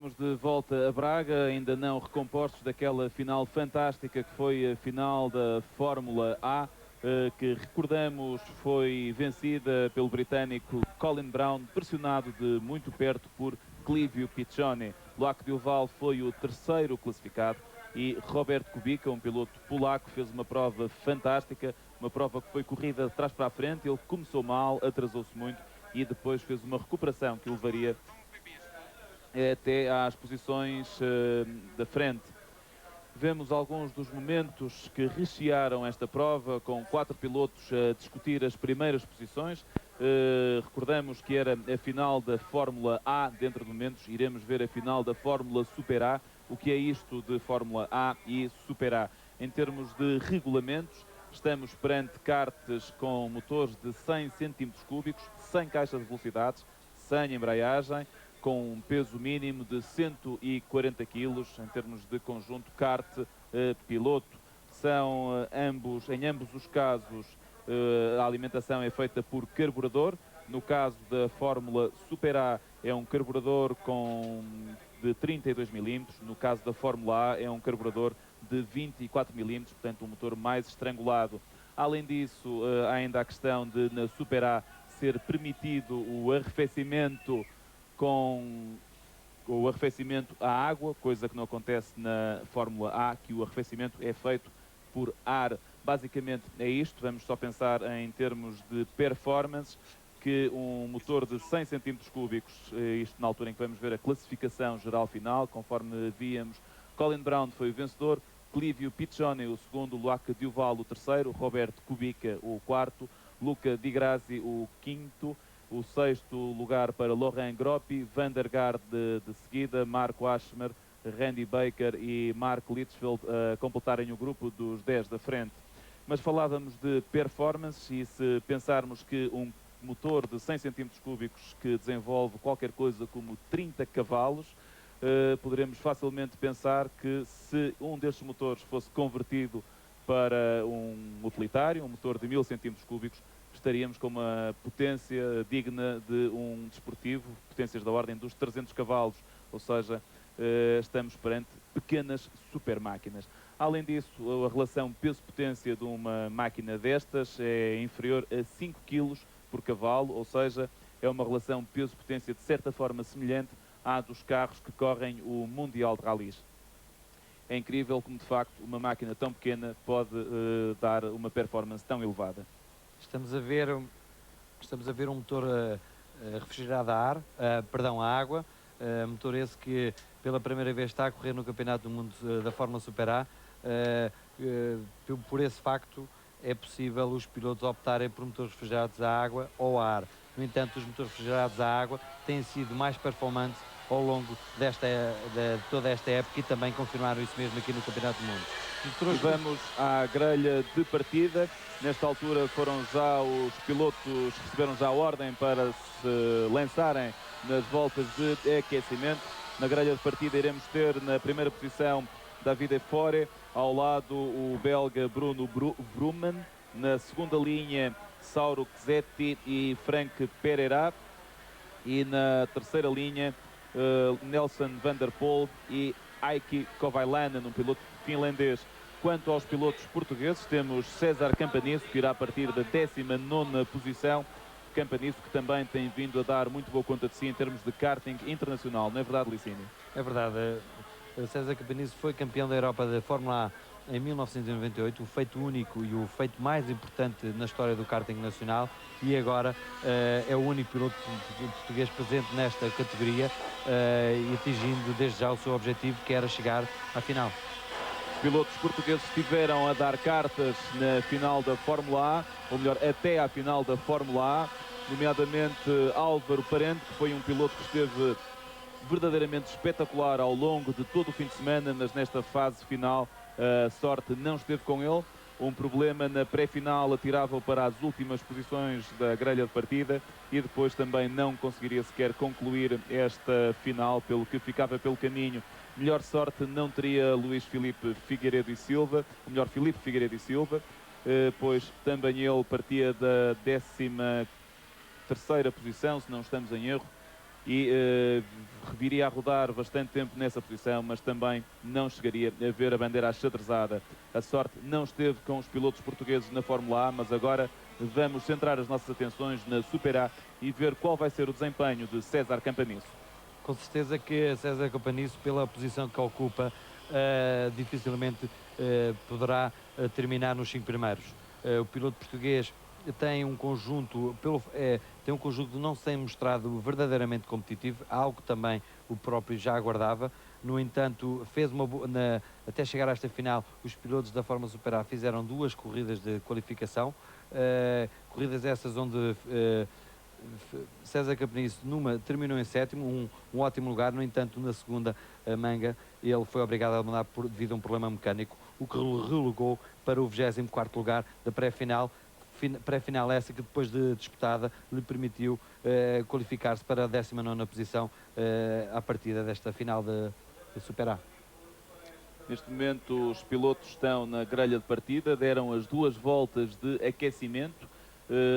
Estamos de volta a Braga, ainda não recompostos daquela final fantástica que foi a final da Fórmula A, que recordamos foi vencida pelo britânico Colin Braun, pressionado de muito perto por Clivio Piccioni. Luac Duval foi o terceiro classificado e Robert Kubica, um piloto polaco, fez uma prova fantástica, uma prova que foi corrida de trás para a frente. Ele começou mal, atrasou-se muito e depois fez uma recuperação que o levaria até às posições da frente. Vemos alguns dos momentos que rechearam esta prova, com 4 pilotos a discutir as primeiras posições. Recordamos que era a final da Fórmula A. Dentro de momentos iremos ver a final da Fórmula Super A. O que é isto de Fórmula A e Super A? Em termos de regulamentos, estamos perante karts com motores de 100 cm3, 100 caixas de velocidades, 100 embreagem, com um peso mínimo de 140 kg, em termos de conjunto kart-piloto. São em ambos os casos, a alimentação é feita por carburador. No caso da Fórmula Super A é um carburador de 32 mm, no caso da Fórmula A é um carburador de 24 mm, portanto um motor mais estrangulado. Além disso, há ainda a questão de na Super A ser permitido o arrefecimento com o arrefecimento à água, coisa que não acontece na Fórmula A, que o arrefecimento é feito por ar. Basicamente é isto. Vamos só pensar em termos de performance, que um motor de 100 cm3, isto na altura em que vamos ver a classificação geral final, conforme víamos, Colin Braun foi o vencedor, Clivio Piccioni o segundo, Luac Duval o terceiro, Roberto Kubica o quarto, Luca Di Grassi o quinto, o sexto lugar para Laurent Groppi, Van der Garde de seguida, Marco Aschmer, Randy Baker e Mark Litchfield a completarem o grupo dos 10 da frente. Mas falávamos de performance e se pensarmos que um motor de 100 cm3 que desenvolve qualquer coisa como 30 cavalos, poderemos facilmente pensar que se um destes motores fosse convertido para um utilitário, um motor de 1000 cm3, estaríamos com uma potência digna de um desportivo, potências da ordem dos 300 cavalos, ou seja, estamos perante pequenas super máquinas. Além disso, a relação peso-potência de uma máquina destas é inferior a 5 kg por cavalo, ou seja, é uma relação peso-potência de certa forma semelhante à dos carros que correm o Mundial de Rallys. É incrível como, de facto, uma máquina tão pequena pode dar uma performance tão elevada. Estamos a ver um motor refrigerado a ar, perdão, a água, motor esse que pela primeira vez está a correr no Campeonato do Mundo da Fórmula Super A. Por esse facto é possível os pilotos optarem por motores refrigerados a água ou a ar. No entanto, os motores refrigerados a água têm sido mais performantes ao longo de toda esta época e também confirmaram isso mesmo aqui no Campeonato do Mundo. E vamos à grelha de partida. Nesta altura foram já os pilotos, receberam já a ordem para se lançarem nas voltas de aquecimento. Na grelha de partida iremos ter na primeira posição Davide Fore, ao lado o belga Bruno Vroomen, na segunda linha Sauro Czetti e Frank Pereira, e na terceira linha Nelson van der Poel e Heikki Kovalainen, um piloto finlandês. Quanto aos pilotos portugueses, temos César Campanisso, que irá partir da 19ª posição. Campanisso que também tem vindo a dar muito boa conta de si em termos de karting internacional, não é verdade, Licínio? É verdade. César Campanisso foi campeão da Europa da Fórmula A em 1998, o feito único e o feito mais importante na história do karting nacional, e agora é o único piloto português presente nesta categoria e atingindo desde já o seu objetivo, que era chegar à final. Os pilotos portugueses estiveram a dar cartas na final da Fórmula A, ou melhor, até à final da Fórmula A, nomeadamente Álvaro Parente, que foi um piloto que esteve verdadeiramente espetacular ao longo de todo o fim de semana, mas nesta fase final a sorte não esteve com ele. Um problema na pré-final atirava-o para as últimas posições da grelha de partida e depois também não conseguiria sequer concluir esta final, pelo que ficava pelo caminho. Melhor sorte não teria Luís Filipe Figueiredo e Silva, o melhor Filipe Figueiredo e Silva, pois também ele partia da 13ª posição, se não estamos em erro, e viria a rodar bastante tempo nessa posição, mas também não chegaria a ver a bandeira achadrezada. A sorte não esteve com os pilotos portugueses na Fórmula A, mas agora vamos centrar as nossas atenções na Super A e ver qual vai ser o desempenho de César Campanisso. Com certeza que César Campanisso, pela posição que ocupa, dificilmente poderá terminar nos 5 primeiros. O piloto português tem um conjunto, tem um conjunto de não se tem mostrado verdadeiramente competitivo, algo que também o próprio já aguardava. No entanto, até chegar a esta final, os pilotos da Fórmula Super A fizeram 2 corridas de qualificação, corridas essas onde César Campanisso numa terminou em 7º, um ótimo lugar. No entanto, na segunda manga ele foi obrigado a abandonar devido a um problema mecânico, o que relegou para o 24º lugar da pré-final. Pré-final essa que, depois de disputada, lhe permitiu qualificar-se para a 19ª posição à partida desta final de Super A. Neste momento os pilotos estão na grelha de partida, deram as 2 voltas de aquecimento.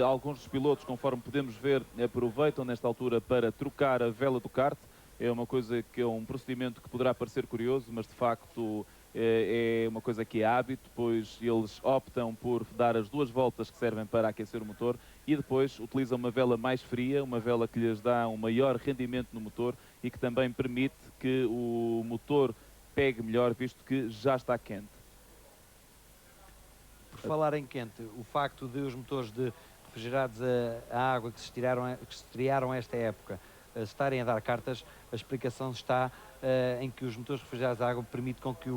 Alguns dos pilotos, conforme podemos ver, aproveitam nesta altura para trocar a vela do kart. É uma coisa que é um procedimento que poderá parecer curioso, mas de facto é uma coisa que é hábito, pois eles optam por dar as 2 voltas que servem para aquecer o motor e depois utilizam uma vela mais fria, uma vela que lhes dá um maior rendimento no motor e que também permite que o motor pegue melhor, visto que já está quente. Por falar em quente, o facto de os motores de refrigerados a água que se estrearam esta época estarem a dar cartas, a explicação está em que os motores refrigerados a água permitem com que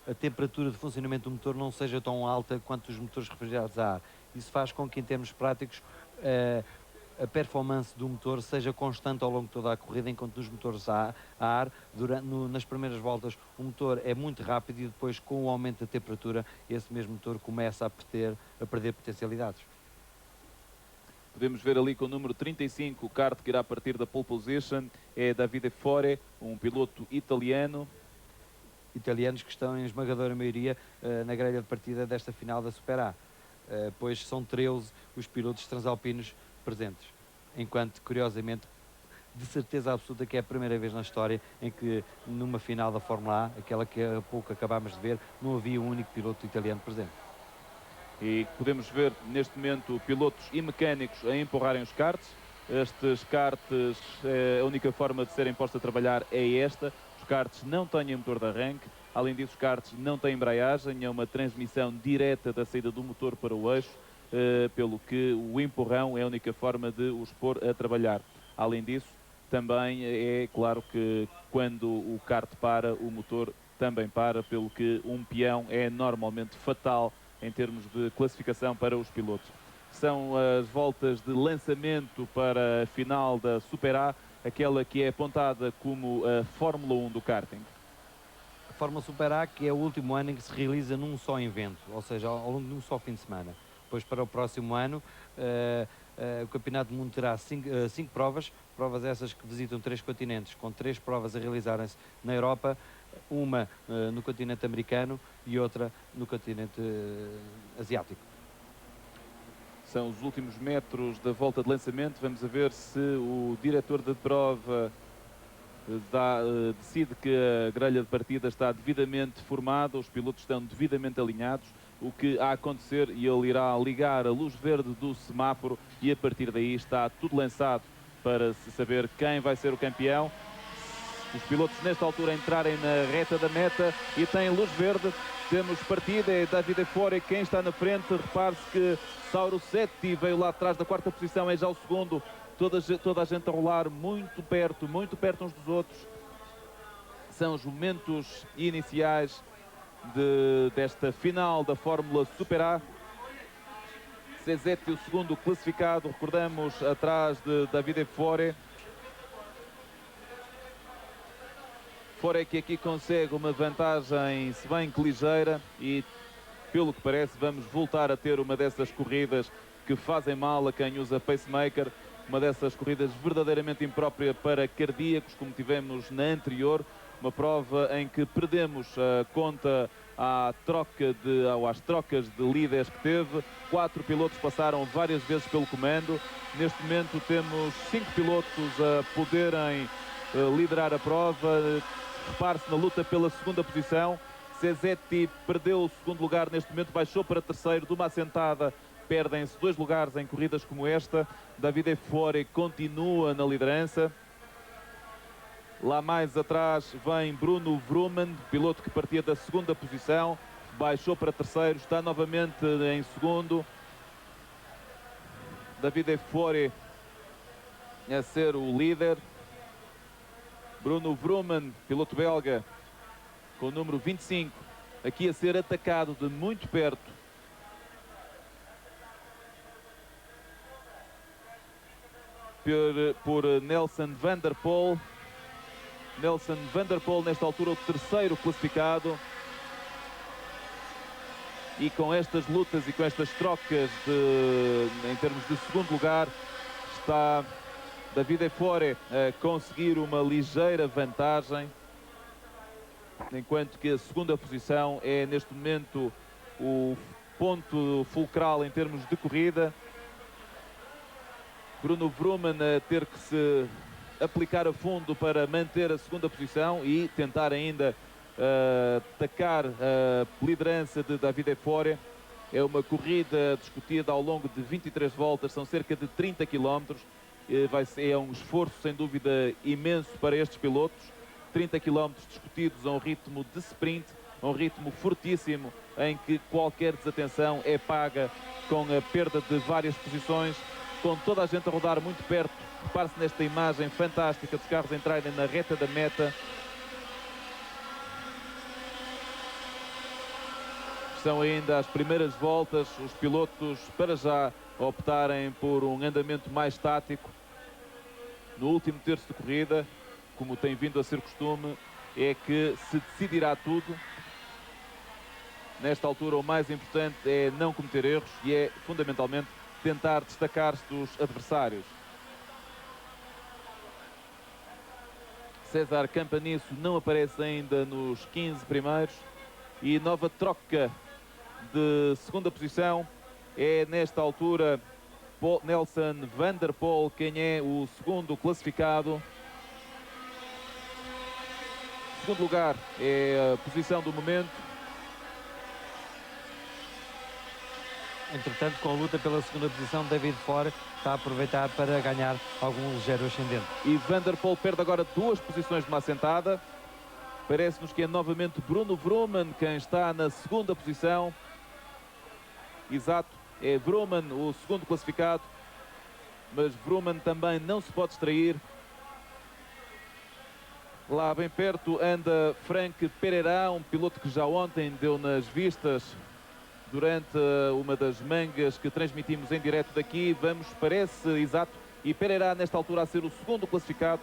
a temperatura de funcionamento do motor não seja tão alta quanto os motores refrigerados a ar. Isso faz com que, em termos práticos, a performance do motor seja constante ao longo de toda a corrida, enquanto nos motores a ar, nas primeiras voltas, o motor é muito rápido e depois, com o aumento da temperatura, esse mesmo motor começa a perder potencialidades. Podemos ver ali com o número 35, o kart que irá partir da pole position, é Davide Fore, um piloto italiano. Italianos que estão em esmagadora maioria na grelha de partida desta final da Super A, pois são 13 os pilotos transalpinos presentes, enquanto, curiosamente, de certeza absoluta que é a primeira vez na história em que numa final da Fórmula A, aquela que há pouco acabámos de ver, não havia um único piloto italiano presente. E podemos ver neste momento pilotos e mecânicos a empurrarem os karts. Estes karts, a única forma de serem postos a trabalhar é esta. Os karts não têm motor de arranque, além disso os karts não têm embreagem, é uma transmissão direta da saída do motor para o eixo, pelo que o empurrão é a única forma de os pôr a trabalhar. Além disso, também é claro que quando o kart para, o motor também para, pelo que um peão é normalmente fatal em termos de classificação para os pilotos. São as voltas de lançamento para a final da Super A, aquela que é apontada como a Fórmula 1 do karting. A Fórmula Super A, que é o último ano em que se realiza num só evento, ou seja, ao longo de um só fim de semana. Depois, para o próximo ano, o Campeonato do Mundo terá 5 provas, provas essas que visitam 3 continentes, com 3 provas a realizarem-se na Europa, uma no continente americano e outra no continente asiático. São os últimos metros da volta de lançamento. Vamos a ver se o diretor da prova decide que a grelha de partida está devidamente formada, os pilotos estão devidamente alinhados, o que a acontecer, e ele irá ligar a luz verde do semáforo e a partir daí está tudo lançado para se saber quem vai ser o campeão. Os pilotos nesta altura entrarem na reta da meta e têm luz verde. Temos partida, é Davide Fore quem está na frente. Repare-se que Sauro Setti veio lá atrás da 4ª posição, é já o segundo. Toda a gente a rolar muito perto uns dos outros. São os momentos iniciais desta final da Fórmula Super A. Cesetti, o segundo classificado, recordamos, atrás de Davide Fore. Fore que aqui consegue uma vantagem, se bem que ligeira, e pelo que parece vamos voltar a ter uma dessas corridas que fazem mal a quem usa pacemaker, uma dessas corridas verdadeiramente imprópria para cardíacos, como tivemos na anterior, uma prova em que perdemos a conta às trocas de líderes que teve. 4 pilotos passaram várias vezes pelo comando. Neste momento temos 5 pilotos a poderem liderar a prova. Repare-se na luta pela segunda posição. Cesetti perdeu o segundo lugar neste momento, baixou para terceiro. De uma assentada perdem-se 2 lugares em corridas como esta. Davide Fuori continua na liderança. Lá mais atrás vem Bruno Vroomen, piloto que partia da segunda posição, baixou para terceiro, está novamente em segundo. Davide Fuori a ser o líder. Bruno Vroomen, piloto belga, com o número 25, aqui a ser atacado de muito perto. Por Nelson Van der Poel. Nelson Van der Poel, nesta altura, o terceiro classificado. E com estas lutas e com estas trocas em termos de segundo lugar, está Davide Fuori a conseguir uma ligeira vantagem, enquanto que a segunda posição é, neste momento, o ponto fulcral em termos de corrida. Bruno Vroomen a ter que se aplicar a fundo para manter a segunda posição e tentar ainda atacar a liderança de Davide Fuori. É uma corrida discutida ao longo de 23 voltas, são cerca de 30 km. É um esforço, sem dúvida, imenso para estes pilotos. 30 km discutidos a um ritmo de sprint, a um ritmo fortíssimo, em que qualquer desatenção é paga com a perda de várias posições, com toda a gente a rodar muito perto. Repare-se nesta imagem fantástica dos carros entrarem na reta da meta. São ainda as primeiras voltas, os pilotos para já optarem por um andamento mais tático. No último terço de corrida, como tem vindo a ser costume, é que se decidirá tudo. Nesta altura o mais importante é não cometer erros e é fundamentalmente tentar destacar-se dos adversários. César Campanisso não aparece ainda nos 15 primeiros e nova troca de segunda posição. É nesta altura Nelson Van der Poel quem é o segundo classificado. Segundo lugar é a posição do momento. Entretanto, com a luta pela segunda posição, David Fuori está a aproveitar para ganhar algum ligeiro ascendente. E Van der Poel perde agora 2 posições de uma assentada. Parece-nos que é novamente Bruno Vroomen quem está na segunda posição. Exato, é Vroomen o segundo classificado. Mas Vroomen também não se pode distrair. Lá bem perto anda Frank Pereira, um piloto que já ontem deu nas vistas durante uma das mangas que transmitimos em direto daqui. Vamos, parece, exato, e Pereira nesta altura a ser o segundo classificado.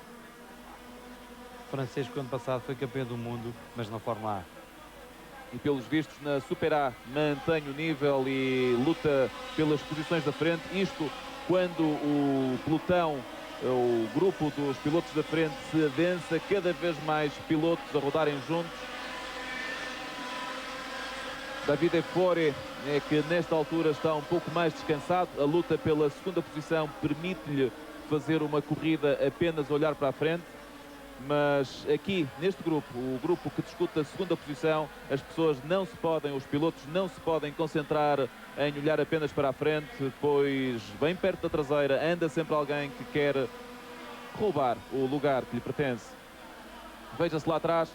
O francês que ano passado foi campeão do mundo, mas na Fórmula A. E pelos vistos na Super A mantém o nível e luta pelas posições da frente. Isto quando o pelotão, o grupo dos pilotos da frente se adensa, cada vez mais pilotos a rodarem juntos. Davide Fuori é que nesta altura está um pouco mais descansado. A luta pela segunda posição permite-lhe fazer uma corrida apenas olhar para a frente. Mas aqui, neste grupo, o grupo que discute a segunda posição, as pessoas não se podem, os pilotos não se podem concentrar em olhar apenas para a frente, pois bem perto da traseira anda sempre alguém que quer roubar o lugar que lhe pertence. Veja-se lá atrás,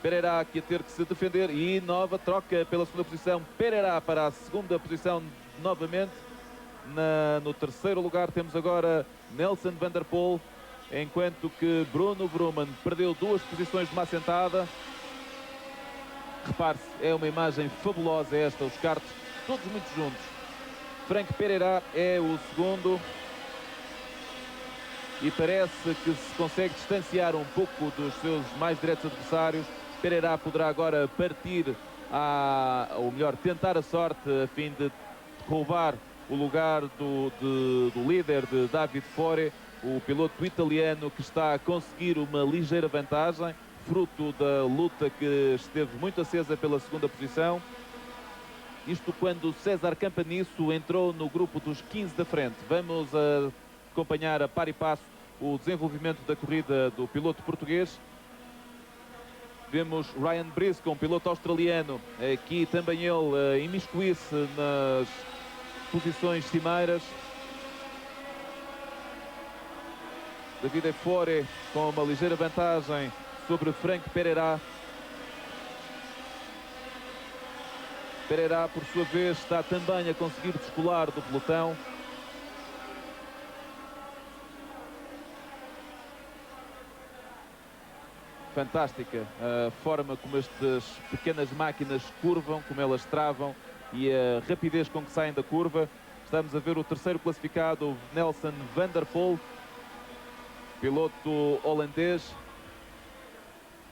Pereira aqui a ter que se defender e nova troca pela segunda posição. Pereira para a segunda posição novamente. No terceiro lugar temos agora Nelson Van der Poel, enquanto que Bruno Vroomen perdeu 2 posições de uma assentada. Repare-se, é uma imagem fabulosa esta, os karts todos muito juntos. Frank Pereira é o segundo e parece que se consegue distanciar um pouco dos seus mais diretos adversários. Pereira poderá agora partir, ou melhor, tentar a sorte a fim de roubar o lugar do líder, de David Fuori, o piloto italiano que está a conseguir uma ligeira vantagem. fruto da luta que esteve muito acesa pela segunda posição. Isto quando César Campanisso entrou no grupo dos 15 da frente. Vamos acompanhar a par e passo o desenvolvimento da corrida do piloto português. Vemos Ryan Briscoe, um piloto australiano, aqui também ele imiscuir-se nas posições cimeiras. Davide Fore com uma ligeira vantagem sobre Frank Pereira. Pereira, por sua vez, está também a conseguir descolar do pelotão. Fantástica a forma como estas pequenas máquinas curvam, como elas travam e a rapidez com que saem da curva. Estamos a ver o terceiro classificado, Nelson van der Poel, piloto holandês.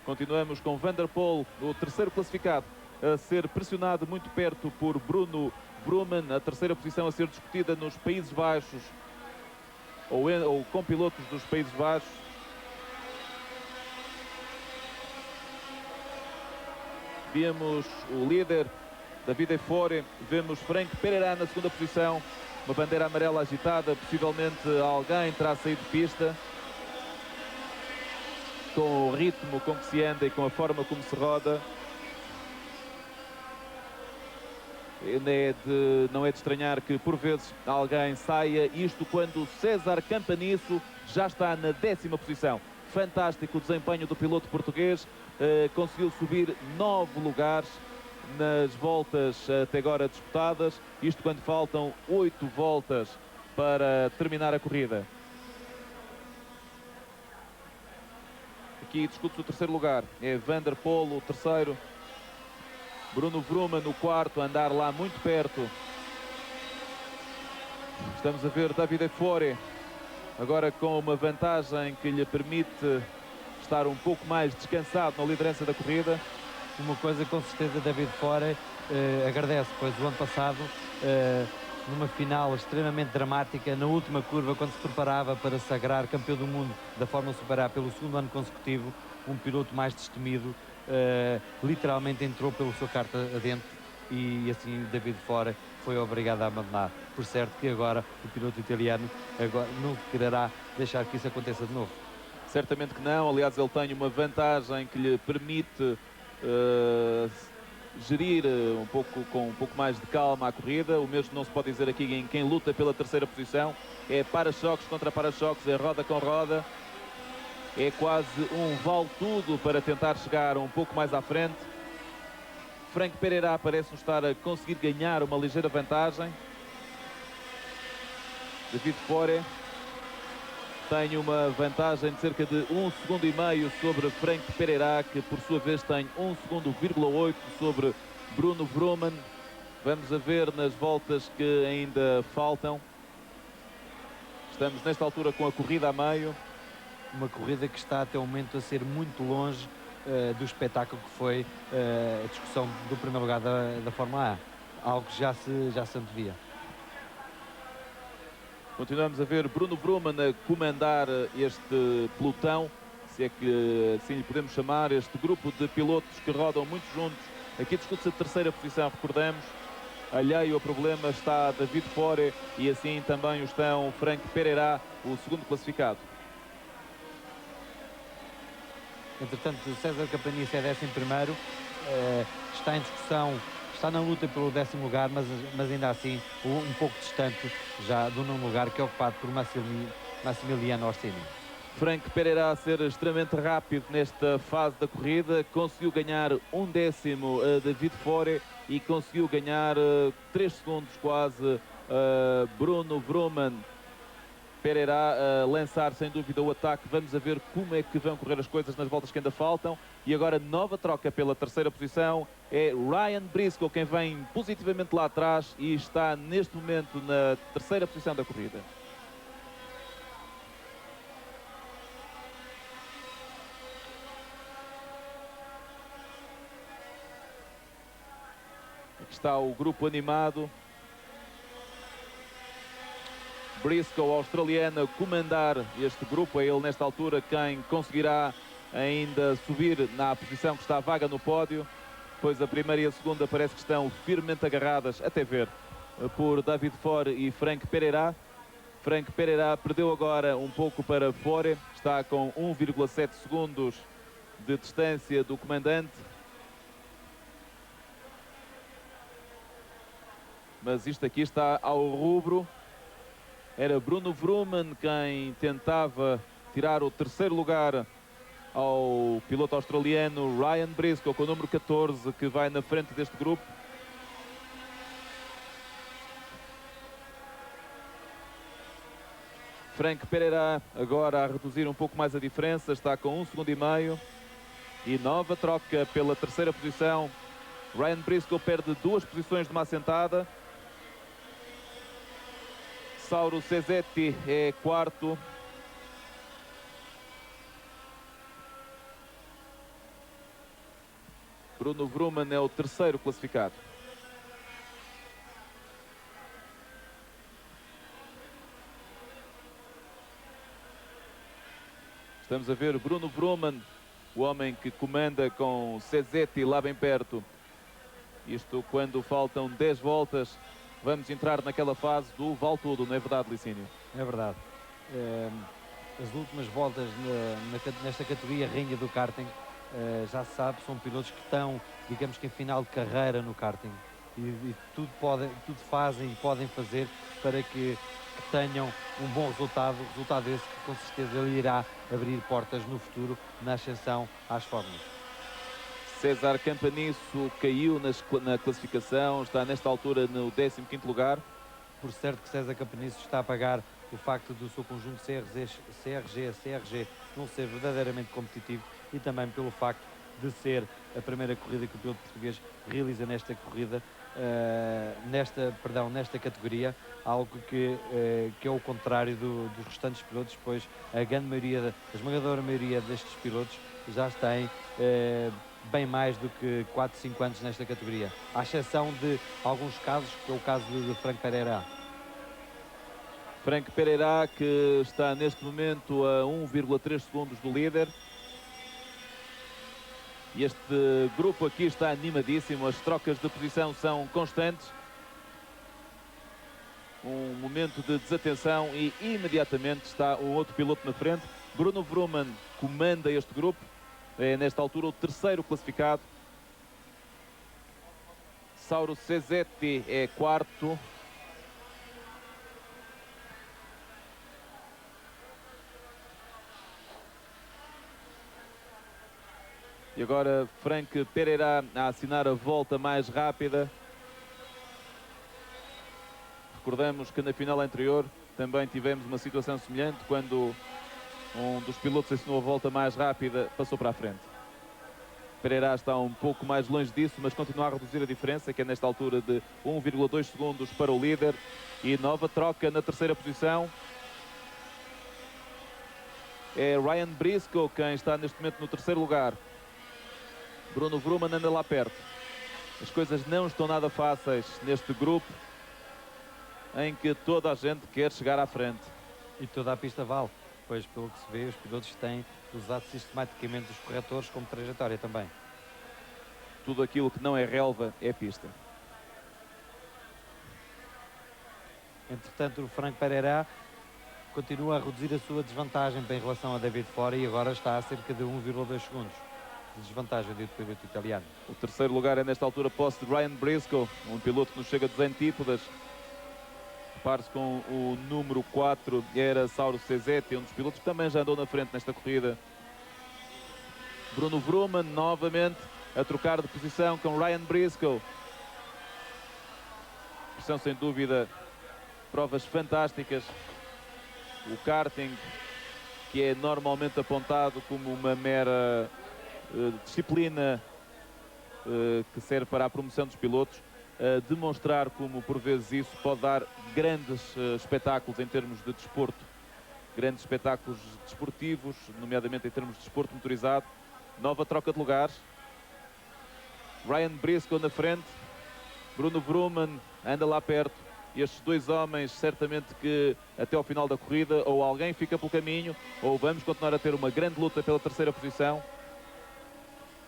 Continuamos com Van der Poel, o terceiro classificado, a ser pressionado muito perto por Bruno Vroomen. A terceira posição a ser discutida nos Países Baixos ou com pilotos dos Países Baixos. Vemos o líder, Davide Fore, vemos Frank Pereira na segunda posição, uma bandeira amarela agitada, possivelmente alguém terá saído de pista. Com o ritmo com que se anda e com a forma como se roda, não é de estranhar que por vezes alguém saia, isto quando César Campanisso já está na 10ª posição. Fantástico o desempenho do piloto português, conseguiu subir 9 lugares nas voltas até agora disputadas, isto quando faltam 8 voltas para terminar a corrida. Aqui discute-se o terceiro lugar, é Van der Poel o terceiro, Bruno Vroomen no quarto, a andar lá muito perto. Estamos a ver Davide Fore agora com uma vantagem que lhe permite estar um pouco mais descansado na liderança da corrida. Uma coisa com certeza David Fore agradece, pois o ano passado, numa final extremamente dramática, na última curva, quando se preparava para sagrar campeão do mundo da Fórmula Super A pelo segundo ano consecutivo, um piloto mais destemido literalmente entrou pelo seu carta adentro e assim David Fore foi obrigado a abandonar. Por certo que agora o piloto italiano não quererá deixar que isso aconteça de novo. Certamente que não, aliás ele tem uma vantagem que lhe permite gerir com um pouco mais de calma a corrida. O mesmo não se pode dizer aqui em quem luta pela terceira posição. É para-choques contra para-choques, é roda com roda. É quase um vale-tudo para tentar chegar um pouco mais à frente. Frank Pereira parece-nos estar a conseguir ganhar uma ligeira vantagem. David Fore tem uma vantagem de cerca de 1,5 segundos sobre Frank Pereira, que por sua vez tem 1,8 segundos sobre Bruno Vroomen. Vamos a ver nas voltas que ainda faltam. Estamos nesta altura com a corrida a meio. Uma corrida que está até o momento a ser muito longe do espetáculo que foi a discussão do primeiro lugar da Fórmula A. Algo que já se antevia. Continuamos a ver Bruno Vroomen a comandar este pelotão, se é que assim lhe podemos chamar, este grupo de pilotos que rodam muito juntos. Aqui discute-se a terceira posição, recordamos. Alheio ao problema está David Fore e assim também o estão Frank Pereira, o segundo classificado. Entretanto, César Campanisso é 11º, está em discussão, está na luta pelo 10º lugar, mas ainda assim um pouco distante já do 9º lugar, que é ocupado por Massimiliano Orsini. Frank Pereira a ser extremamente rápido nesta fase da corrida, conseguiu ganhar 1/10 a David Fore e conseguiu ganhar 3 segundos quase Bruno Vroomen. Pereira a lançar sem dúvida o ataque. Vamos a ver como é que vão correr as coisas nas voltas que ainda faltam. E agora nova troca pela terceira posição. É Ryan Briscoe quem vem positivamente lá atrás e está neste momento na terceira posição da corrida. Aqui está o grupo animado. Briscoe, australiano, a comandar este grupo. É ele nesta altura quem conseguirá ainda subir na posição que está vaga no pódio, pois a primeira e a segunda parece que estão firmemente agarradas, até ver, por David Fore e Frank Pereira. Frank Pereira perdeu agora um pouco para Fore, está com 1,7 segundos de distância do comandante. Mas isto aqui está ao rubro. Era Bruno Vroomen quem tentava tirar o terceiro lugar ao piloto australiano Ryan Briscoe, com o número 14, que vai na frente deste grupo. Frank Pereira agora a reduzir um pouco mais a diferença, está com 1,5 segundos. E nova troca pela terceira posição. Ryan Briscoe perde 2 posições de uma assentada. Sauro Cesetti é quarto. Bruno Vroomen é o terceiro classificado. Estamos a ver Bruno Vroomen, o homem que comanda com Cesetti lá bem perto. Isto quando faltam 10 voltas. Vamos entrar naquela fase do vale tudo, não é verdade, Licínio? É verdade. As últimas voltas nesta categoria rainha do karting, já se sabe, são pilotos que estão, digamos que em final de carreira no karting. E tudo fazem e podem fazer para que tenham um bom resultado esse que com certeza lhe irá abrir portas no futuro na ascensão às fórmulas. César Campanisso caiu na classificação, está nesta altura no 15º lugar. Por certo que César Campanisso está a pagar o facto do seu conjunto CRG não ser verdadeiramente competitivo e também pelo facto de ser a primeira corrida que o piloto português realiza nesta corrida, nesta categoria, algo que é o contrário dos restantes pilotos, pois a esmagadora maioria destes pilotos já têm bem mais do que 4, 5 anos nesta categoria, à exceção de alguns casos, que é o caso de Frank Pereira. Frank Pereira, que está neste momento a 1,3 segundos do líder. E este grupo aqui está animadíssimo, as trocas de posição são constantes. Um momento de desatenção e imediatamente está um outro piloto na frente. Bruno Vroomen comanda este grupo, é nesta altura o terceiro classificado. Sauro Cesetti é quarto. E agora Frank Pereira a assinar a volta mais rápida. Recordamos que na final anterior também tivemos uma situação semelhante, quando um dos pilotos assinou a volta mais rápida, passou para a frente. Pereira está um pouco mais longe disso, mas continua a reduzir a diferença, que é nesta altura de 1,2 segundos para o líder. E nova troca na terceira posição. É Ryan Briscoe quem está neste momento no terceiro lugar. Bruno Vroomen anda lá perto. As coisas não estão nada fáceis neste grupo, em que toda a gente quer chegar à frente. E toda a pista vale, pois pelo que se vê, os pilotos têm usado sistematicamente os corretores como trajetória também. Tudo aquilo que não é relva é pista. Entretanto, o Frank Pereira continua a reduzir a sua desvantagem em relação a David Fore e agora está a cerca de 1,2 segundos de desvantagem do piloto italiano. O terceiro lugar é nesta altura posse de Ryan Briscoe, um piloto que nos chega dos antípodas. Repare-se com o número 4, era Sauro Cesetti, um dos pilotos que também já andou na frente nesta corrida. Bruno Vroomen novamente a trocar de posição com Ryan Briscoe. São sem dúvida provas fantásticas. O karting, que é normalmente apontado como uma mera disciplina que serve para a promoção dos pilotos, demonstrar como por vezes isso pode dar grandes espetáculos em termos de desporto, grandes espetáculos desportivos, nomeadamente em termos de desporto motorizado. Nova troca de lugares. Ryan Briscoe na frente, Bruno Vroomen anda lá perto estes dois homens, certamente que até ao final da corrida ou alguém fica pelo caminho ou vamos continuar a ter uma grande luta pela terceira posição.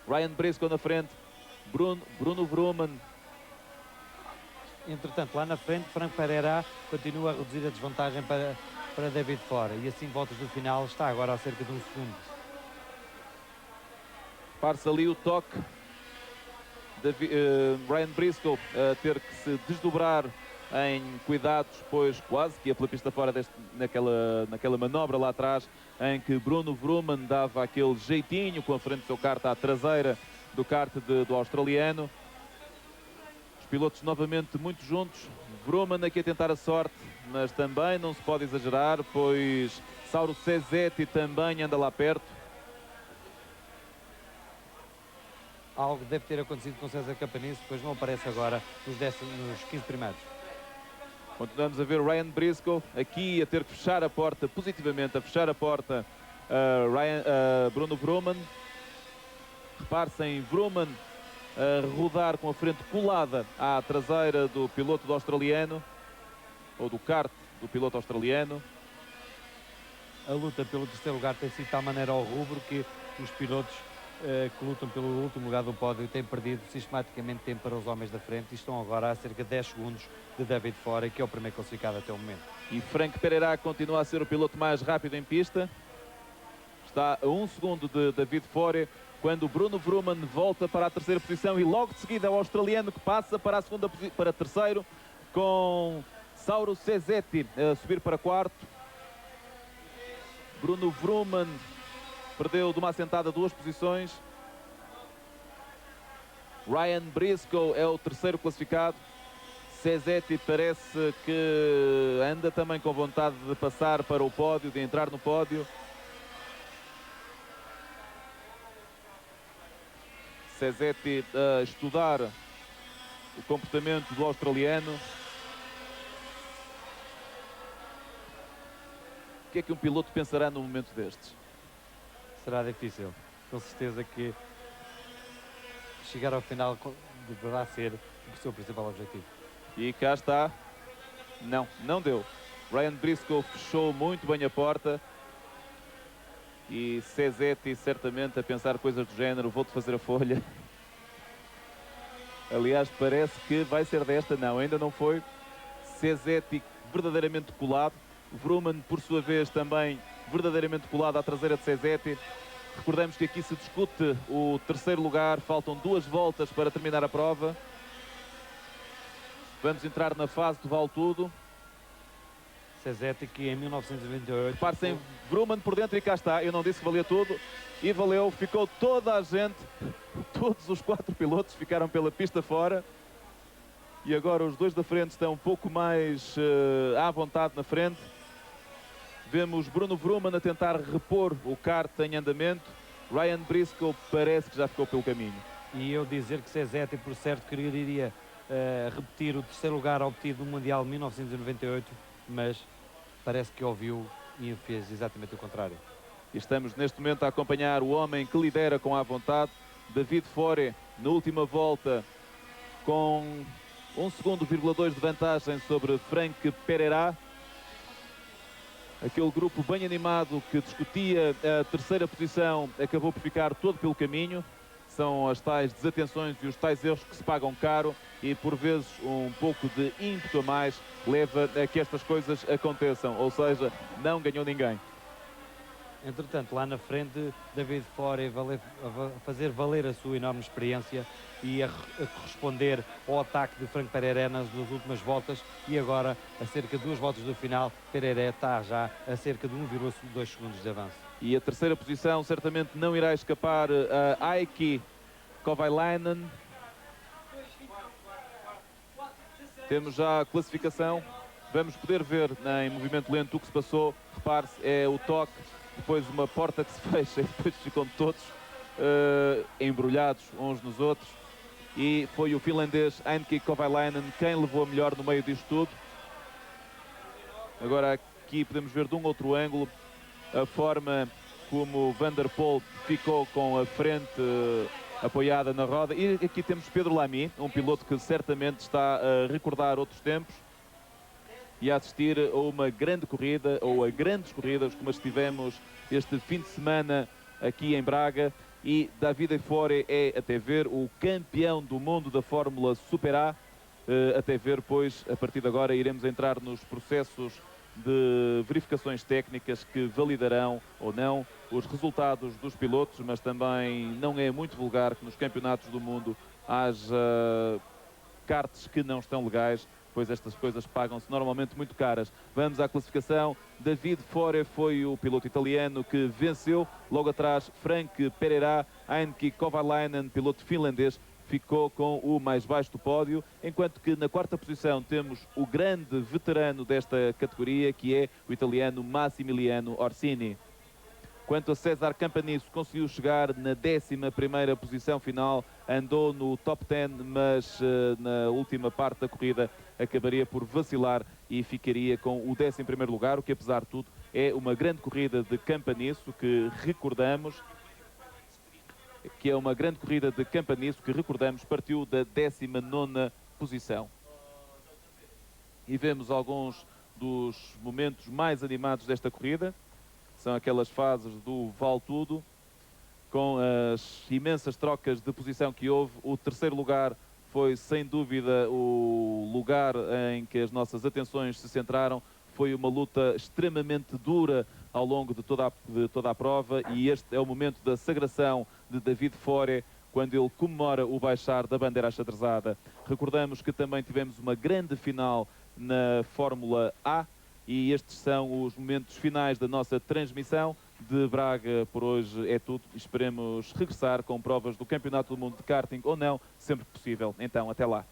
Ryan Briscoe na frente, Bruno Vroomen. Entretanto, lá na frente, Frank Pereira continua a reduzir a desvantagem para David Fora. E assim, voltas do final, está agora a cerca de 1 segundo. Repare-se ali o toque de Ryan Briscoe a ter que se desdobrar em cuidados, pois quase que ia pela pista fora naquela manobra lá atrás, em que Bruno Vroomen dava aquele jeitinho com a frente do seu kart à traseira do kart do australiano. Pilotos novamente muito juntos, Vroomen aqui a tentar a sorte, mas também não se pode exagerar, pois Sauro Cesetti também anda lá perto. Algo deve ter acontecido com César Capanice, pois não aparece agora nos 15 primeiros. Continuamos a ver Ryan Briscoe aqui a ter que fechar a porta, positivamente a fechar a porta Bruno Vroomen. Repare-se em Vroomen a rodar com a frente colada à traseira do piloto do australiano, ou do kart do piloto australiano. A luta pelo terceiro lugar tem sido de tal maneira ao rubro que os pilotos que lutam pelo último lugar do pódio têm perdido sistematicamente tempo para os homens da frente e estão agora a cerca de 10 segundos de David Fora, que é o primeiro classificado até o momento. E Frank Pereira continua a ser o piloto mais rápido em pista. Está a 1 segundo de David Fora, quando Bruno Vroomen volta para a terceira posição e logo de seguida é o australiano que passa para a segunda para terceiro, com Sauro Cesetti a subir para quarto. Bruno Vroomen perdeu de uma assentada 2 posições. Ryan Briscoe é o terceiro classificado. Cesetti parece que anda também com vontade de passar para o pódio, de entrar no pódio. Cesetti a estudar o comportamento do australiano. O que é que um piloto pensará num momento destes? Será difícil. Com certeza que chegar ao final deverá ser o seu principal objetivo. E cá está. Não deu. Ryan Briscoe fechou muito bem a porta. E Cesetti certamente a pensar coisas do género, vou-te fazer a folha. Aliás, parece que vai ser desta. Não, ainda não foi. Cesetti verdadeiramente colado. Vroomen, por sua vez, também verdadeiramente colado à traseira de Cesetti. Recordamos que aqui se discute o terceiro lugar. Faltam 2 voltas para terminar a prova. Vamos entrar na fase do vale tudo. Cesetti que em 1928... Repare-se em Vroomen por dentro e cá está. Eu não disse que valia tudo. E valeu. Ficou toda a gente. Todos os 4 pilotos ficaram pela pista fora. E agora os 2 da frente estão um pouco mais à vontade na frente. Vemos Bruno Vroomen a tentar repor o kart em andamento. Ryan Briscoe parece que já ficou pelo caminho. E eu dizer que Cesetti, por certo, queria repetir o terceiro lugar obtido no Mundial 1998, mas parece que ouviu e fez exatamente o contrário. E estamos neste momento a acompanhar o homem que lidera com à vontade, David Fora, na última volta, com 1,2 segundo de vantagem sobre Frank Pereira. Aquele grupo bem animado que discutia a terceira posição acabou por ficar todo pelo caminho. São as tais desatenções e os tais erros que se pagam caro e por vezes um pouco de ímpeto a mais leva a que estas coisas aconteçam, ou seja, não ganhou ninguém. Entretanto, lá na frente, David Fora a fazer valer a sua enorme experiência e a corresponder ao ataque de Frank Pereira nas últimas voltas, e agora, a cerca de 2 voltas do final, Pereira está já a cerca de 1,2 segundos de avanço. E a terceira posição certamente não irá escapar a Heikki Kovalainen. Temos já a classificação. Vamos poder ver em movimento lento o que se passou. Repare-se, é o toque, depois uma porta que se fecha e depois ficam todos embrulhados uns nos outros. E foi o finlandês Heikki Kovalainen quem levou a melhor no meio disto tudo. Agora aqui podemos ver de um outro ângulo a forma como Van der Poel ficou com a frente apoiada na roda. E aqui temos Pedro Lamy, um piloto que certamente está a recordar outros tempos. e a assistir a uma grande corrida, ou a grandes corridas, como as tivemos este fim de semana aqui em Braga. E Davide Fore é, até ver, o campeão do mundo da Fórmula Super A. Até ver, pois, a partir de agora iremos entrar nos processos de verificações técnicas que validarão ou não os resultados dos pilotos, mas também não é muito vulgar que nos campeonatos do mundo haja karts que não estão legais, pois estas coisas pagam-se normalmente muito caras. Vamos à classificação. Davide Fore foi o piloto italiano que venceu. Logo atrás, Frank Pereira, Heikki Kovalainen, piloto finlandês, ficou com o mais baixo do pódio, enquanto que na quarta posição temos o grande veterano desta categoria, que é o italiano Massimiliano Orsini. Quanto a César Campanisso, conseguiu chegar na 11ª posição final, andou no top 10, mas na última parte da corrida acabaria por vacilar e ficaria com o 11º lugar, o que apesar de tudo é uma grande corrida de Campanisso, que recordamos, partiu da 19ª posição. E vemos alguns dos momentos mais animados desta corrida. São aquelas fases do vale tudo, com as imensas trocas de posição que houve. O terceiro lugar foi, sem dúvida, o lugar em que as nossas atenções se centraram. Foi uma luta extremamente dura ao longo de toda a prova, e este é o momento da sagração de Davide Fore, quando ele comemora o baixar da bandeira achadrezada. Recordamos que também tivemos uma grande final na Fórmula A, e estes são os momentos finais da nossa transmissão de Braga. Por hoje é tudo. Esperemos regressar com provas do Campeonato do Mundo de Karting ou não, sempre que possível. Então, até lá.